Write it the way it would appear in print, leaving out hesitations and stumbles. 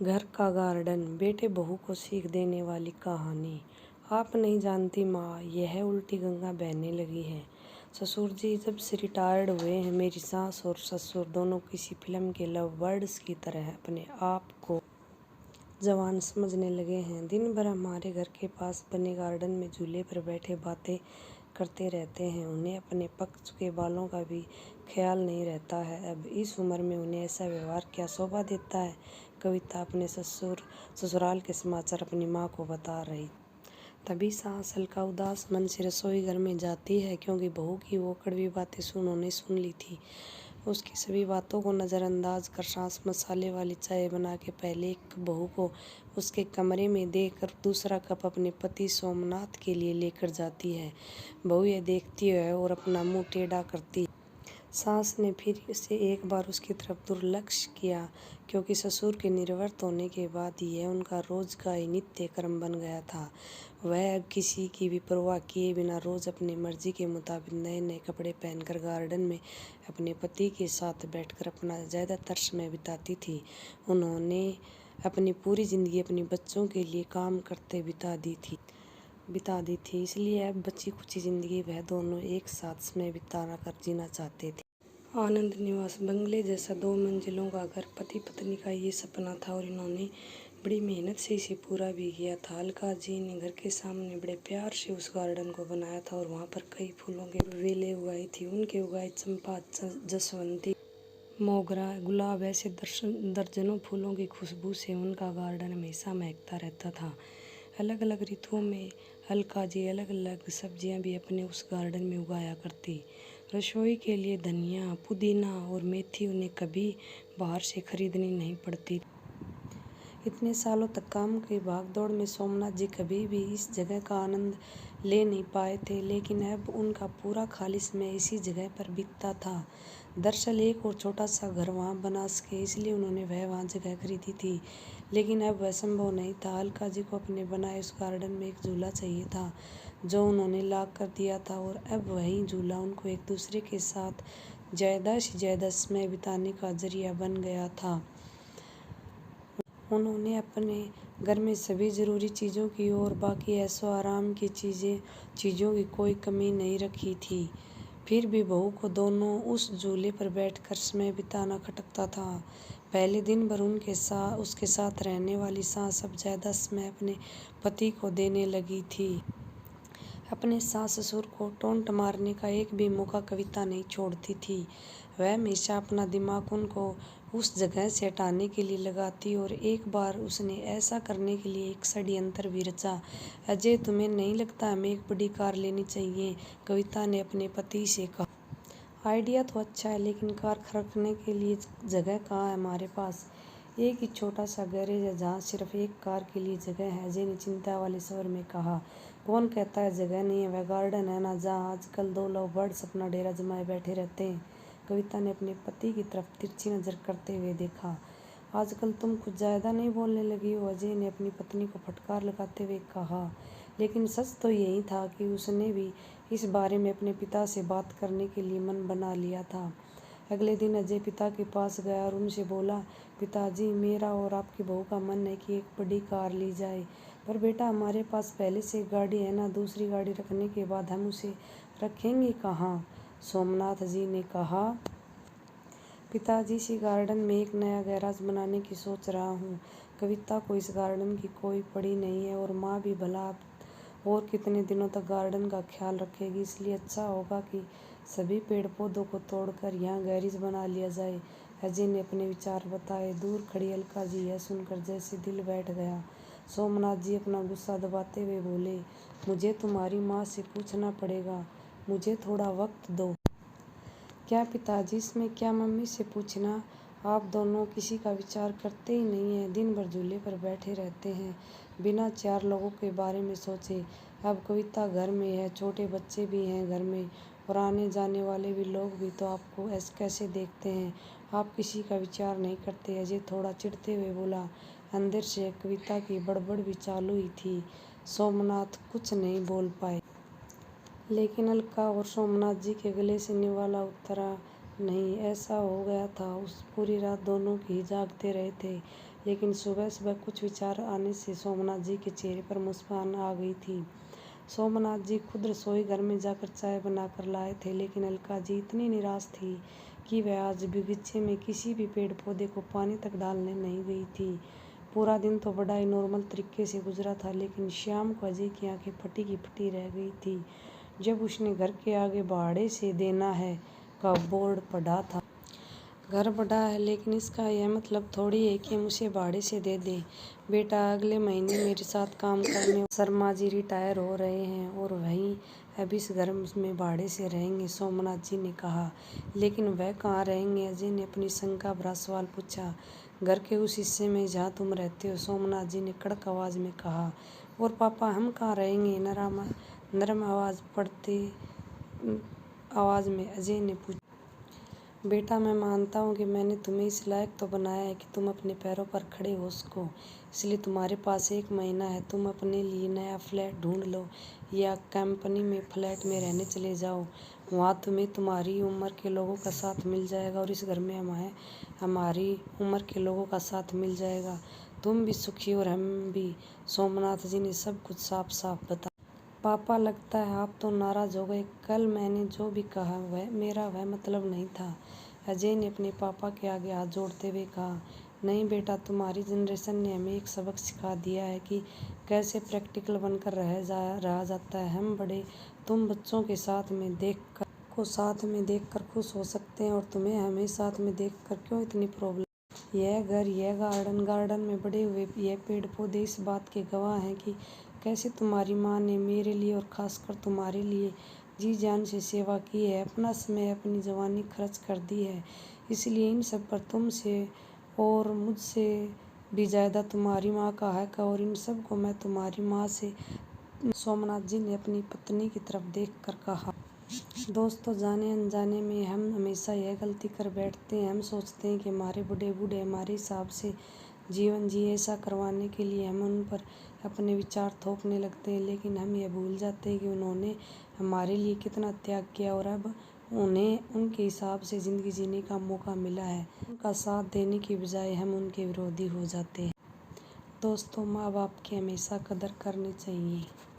घर का गार्डन, बेटे बहू को सीख देने वाली कहानी। आप नहीं जानती माँ, यह उल्टी गंगा बहने लगी है। ससुर जी जब से रिटायर्ड हुए हैं, मेरी सास और ससुर दोनों किसी फिल्म के लव बर्ड्स की तरह अपने आप को जवान समझने लगे हैं। दिन भर हमारे घर के पास बने गार्डन में झूले पर बैठे बातें करते रहते हैं। उन्हें अपने पक चुके बालों का भी ख्याल नहीं रहता है। अब इस उम्र में उन्हें ऐसा व्यवहार क्या शोभा देता है। कविता अपने ससुराल के समाचार अपनी माँ को बता रही। तभी सास हल्का उदास मन से रसोई घर में जाती है, क्योंकि बहू की वो कड़वी बातें उन्होंने सुन ली थी। उसकी सभी बातों को नज़रअंदाज कर सास मसाले वाली चाय बना के पहले एक कप बहू को उसके कमरे में देकर दूसरा कप अपने पति सोमनाथ के लिए लेकर जाती है। बहू यह देखती है और अपना मुंह टेढ़ा करती। सास ने फिर से एक बार उसकी तरफ दुर्लक्ष्य किया, क्योंकि ससुर के निर्वृत्त होने के बाद यह उनका रोज का ही नित्य कर्म बन गया था। वह अब किसी की भी परवाह किए बिना रोज अपनी मर्जी के मुताबिक नए नए कपड़े पहनकर गार्डन में अपने पति के साथ बैठकर अपना ज़्यादातर समय बिताती थी। उन्होंने अपनी पूरी जिंदगी अपने बच्चों के लिए काम करते बिता दी थी। इसलिए अब बची कुछ जिंदगी वह दोनों एक साथ समय बिताना कर जीना चाहते थे। आनंद निवास बंगले जैसा 2 मंजिलों का घर पति पत्नी का ये सपना था, और इन्होंने बड़ी मेहनत से इसे पूरा भी किया था। अलका जी ने घर के सामने बड़े प्यार से उस गार्डन को बनाया था, और वहाँ पर कई फूलों के बेलें उगाई थी। उनके उगाए चंपा, जसवंती, मोगरा, गुलाब, ऐसे दर्जनों फूलों की खुशबू से उनका गार्डन हमेशा महकता रहता था। अलग अलग ऋतुओं में अलका जी अलग अलग सब्जियां भी अपने उस गार्डन में उगाया करती। रसोई के लिए धनिया, पुदीना और मेथी उन्हें कभी बाहर से खरीदनी नहीं पड़ती। इतने सालों तक काम की भागदौड़ में सोमनाथ जी कभी भी इस जगह का आनंद ले नहीं पाए थे, लेकिन अब उनका पूरा खाली समय इसी जगह पर बीतता था। दरअसल एक और छोटा सा घर वहाँ बना सके, इसलिए उन्होंने वहाँ जगह खरीदी थी, लेकिन अब वह संभव नहीं था। अलका जी को अपने बनाए उस गार्डन में एक झूला चाहिए था, जो उन्होंने ला कर दिया था, और अब वही झूला उनको एक दूसरे के साथ ज़्यादा से ज़्यादा समय बिताने का जरिया बन गया था। उन्होंने अपने घर में सभी ज़रूरी चीज़ों की और बाकी ऐशो आराम की चीज़ों की कोई कमी नहीं रखी थी। फिर भी बहू को दोनों उस झूले पर बैठकर समय बिताना खटकता था। पहले दिन भर उसके साथ रहने वाली सास अब ज़्यादा समय अपने पति को देने लगी थी। अपने सास ससुर को टोंट मारने का एक भी मौका कविता नहीं छोड़ती थी। वह हमेशा अपना दिमाग उनको उस जगह से हटाने के लिए लगाती, और एक बार उसने ऐसा करने के लिए एक षड्यंत्र भी रचा। अजय, तुम्हें नहीं लगता हमें एक बड़ी कार लेनी चाहिए? कविता ने अपने पति से कहा। आइडिया तो अच्छा है, लेकिन कार रखने के लिए जगह कहाँ है हमारे पास? एक ही छोटा सा गैरेज है जहाँ सिर्फ एक कार के लिए जगह है, अजय ने चिंता वाले स्वर में कहा। कौन कहता है जगह नहीं है? वह गार्डन है ना, जहाँ आजकल 2 लव बर्ड्स अपना डेरा जमाए बैठे रहते हैं। कविता ने अपने पति की तरफ तिरछी नजर करते हुए देखा। आजकल तुम कुछ ज़्यादा नहीं बोलने लगी हो? अजय ने अपनी पत्नी को फटकार लगाते हुए कहा। लेकिन सच तो यही था कि उसने भी इस बारे में अपने पिता से बात करने के लिए मन बना लिया था। अगले दिन अजय पिता के पास गया और उनसे बोला, पिताजी, मेरा और आपकी बहू का मन है कि एक बड़ी कार ली जाए। पर बेटा, हमारे पास पहले से एक गाड़ी है ना, दूसरी गाड़ी रखने के बाद हम उसे रखेंगे कहाँ? सोमनाथ जी ने कहा। पिताजी, इसी गार्डन में एक नया गैराज बनाने की सोच रहा हूँ। कविता को इस गार्डन की कोई पड़ी नहीं है, और माँ भी भला और कितने दिनों तक गार्डन का ख्याल रखेगी, इसलिए अच्छा होगा कि सभी पेड़ पौधों को तोड़कर यहाँ गैरेज बना लिया जाए। अजय ने अपने विचार बताए। दूर खड़ी अलका जी यह सुनकर जैसे दिल बैठ गया। सोमनाथ जी अपना गुस्सा दबाते हुए बोले, मुझे तुम्हारी माँ से पूछना पड़ेगा, मुझे थोड़ा वक्त दो। क्या पिताजी, इसमें क्या मम्मी से पूछना? आप दोनों किसी का विचार करते ही नहीं हैं, दिन भर झूले पर बैठे रहते हैं बिना 4 लोगों के बारे में सोचे। अब कविता घर में है, छोटे बच्चे भी हैं घर में, और आने जाने वाले भी लोग भी तो आपको ऐसे कैसे देखते हैं? आप किसी का विचार नहीं करते। अजय थोड़ा चिढ़ते हुए बोला। अंदर से कविता की बड़बड़ भी चालू ही थी। सोमनाथ कुछ नहीं बोल पाए, लेकिन अलका और सोमनाथ जी के गले से निवाला नहीं, ऐसा हो गया था। उस पूरी रात दोनों ही जागते रहे थे, लेकिन सुबह सुबह कुछ विचार आने से सोमनाथ जी के चेहरे पर मुस्कान आ गई थी। सोमनाथ जी खुद रसोई घर में जाकर चाय बनाकर लाए थे, लेकिन अलका जी इतनी निराश थी कि वह आज बगीचे में किसी भी पेड़ पौधे को पानी तक डालने नहीं गई थी। पूरा दिन तो बड़ा ही नॉर्मल तरीके से गुजरा था, लेकिन शाम को अजय की आंखें फटी की फटी रह गई थी जब उसने घर के आगे भाड़े से देना है का बोर्ड पढ़ा था। घर बड़ा है, लेकिन इसका यह मतलब थोड़ी है कि हम उसे भाड़े से दे दें। बेटा, अगले महीने मेरे साथ काम करने शर्मा जी रिटायर हो रहे हैं और वहीं अब इस घर में भाड़े से रहेंगे, सोमनाथ जी ने कहा। लेकिन वह कहाँ रहेंगे? अजय ने अपनी शंका भरा सवाल पूछा। घर के उस हिस्से में जहाँ तुम रहते हो, सोमनाथ जी ने कड़क आवाज में कहा। और पापा, हम कहाँ रहेंगे? नरम आवाज में अजय ने पूछा। बेटा, मैं मानता हूँ कि मैंने तुम्हें इस लायक तो बनाया है कि तुम अपने पैरों पर खड़े हो सको, इसलिए तुम्हारे पास 1 महीना है। तुम अपने लिए नया फ्लैट ढूंढ लो या कंपनी में फ्लैट में रहने चले जाओ। वहाँ तुम्हें तुम्हारी उम्र के लोगों का साथ मिल जाएगा और इस घर में हमारी उम्र के लोगों का साथ मिल जाएगा। तुम भी सुखी और हम भी। सोमनाथ जी ने सब कुछ साफ साफ बताया। पापा, लगता है आप तो नाराज हो गए। कल मैंने जो भी कहा वह मतलब नहीं था, अजय ने अपने पापा के आगे हाथ जोड़ते हुए कहा। नहीं बेटा, तुम्हारी जनरेशन ने हमें एक सबक सिखा दिया है कि कैसे प्रैक्टिकल बनकर रहा जाता है। हम बड़े तुम बच्चों के साथ में देखकर खुश हो सकते हैं, और तुम्हें हमें साथ में देखकर क्यों इतनी प्रॉब्लम? यह घर, यह गार्डन में बड़े हुए यह पेड़ पौधे इस बात के गवाह हैं कि कैसे तुम्हारी माँ ने मेरे लिए और खासकर तुम्हारे लिए जी जान से सेवा की है, अपना समय, अपनी जवानी खर्च कर दी है। इसलिए इन सब पर तुमसे और मुझसे भी ज़्यादा तुम्हारी माँ का हक है, और इन सब को मैं तुम्हारी माँ से। सोमनाथ जी ने अपनी पत्नी की तरफ देखकर कहा। दोस्तों, जाने अनजाने में हम हमेशा यह गलती कर बैठते हैं। हम सोचते हैं कि हमारे बूढ़े हमारे हिसाब से जीवन जिए। ऐसा करवाने के लिए हम उन पर अपने विचार थोपने लगते हैं, लेकिन हम यह भूल जाते हैं कि उन्होंने हमारे लिए कितना त्याग किया और अब उन्हें उनके हिसाब से ज़िंदगी जीने का मौका मिला है। उनका साथ देने की बजाय हम उनके विरोधी हो जाते हैं। दोस्तों, माँ बाप की हमेशा कदर करनी चाहिए।